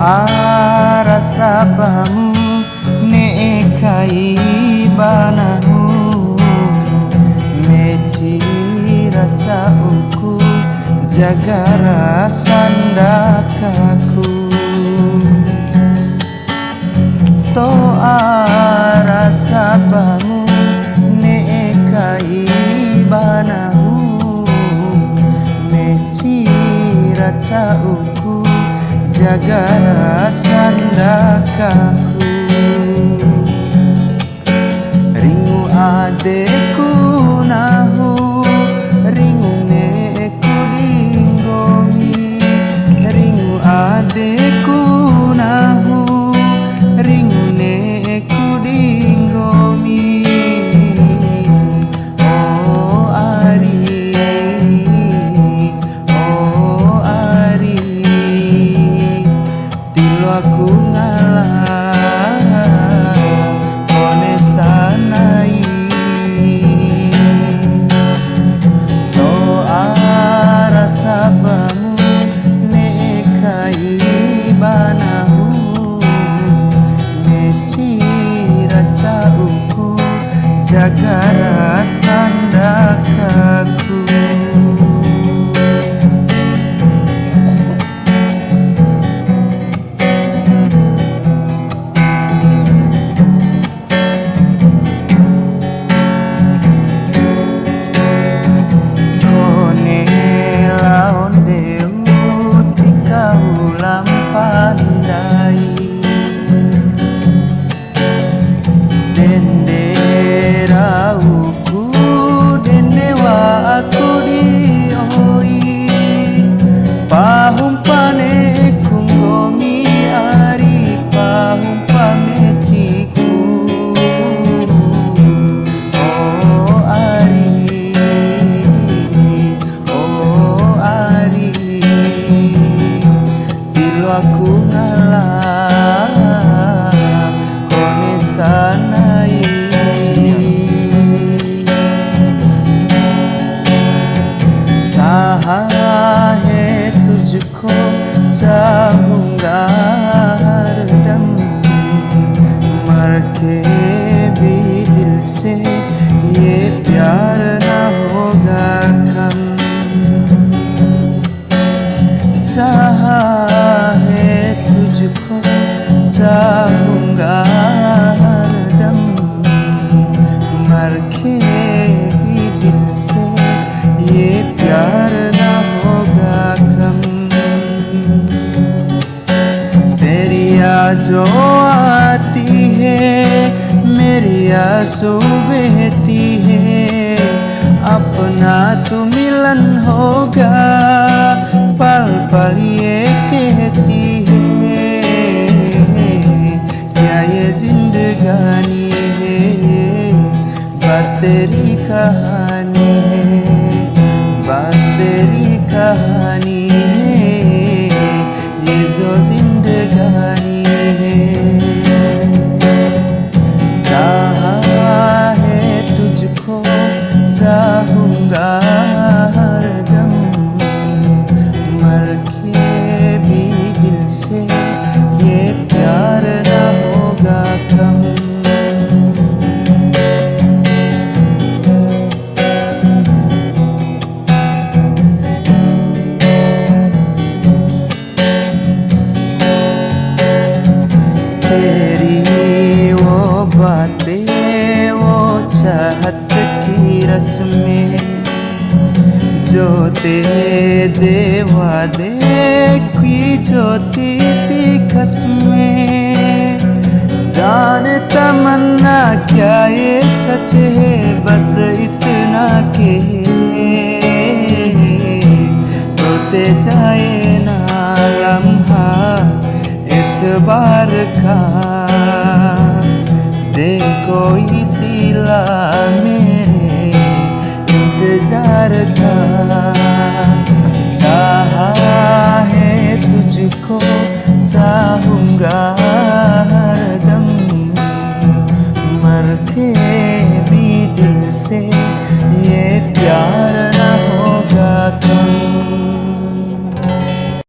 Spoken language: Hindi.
rasa bamu nekai banahu meci raca uku jaga rasandakaku to rasa bamu nekai banahu meci raca uku jaga rasandakaku ringu adeku nahu ringu neku dinggomi ringu adeku nahu ringu neku dinggomi aku ngalah kone sanai to rasa bamu nekai banahu meci raca uku jaga rasandakaku aku ngalah kone sanai चाहे तुझको चाहूंगा हरदम मर के भी दिल से ये प्यार ना होगा कम चाहे तुझको चाहूंगा हरदम मर के भी दिल से ये प्यार ना होगा कम तेरी याद जो आती है मेरी आंसू बहती है अपना तो मिलन होगा पल पल ये कहती है क्या ये जिंदगानी है बस तेरी कहानी है बस तेरी कहानी है ये जो जिंदगानी है चाहे तुझको चाहूंगा हरदम मर के भी दिल से ये प्यार ना होगा कम तेरी वो बातें वो चाहत की रस्में जो तेरे दे वादे की जो थी कसमें जान तमन्ना क्या ये सच है बस इतना के होते जाए ना लम्हा एतबार का देखो इसी मेरे इंतजार का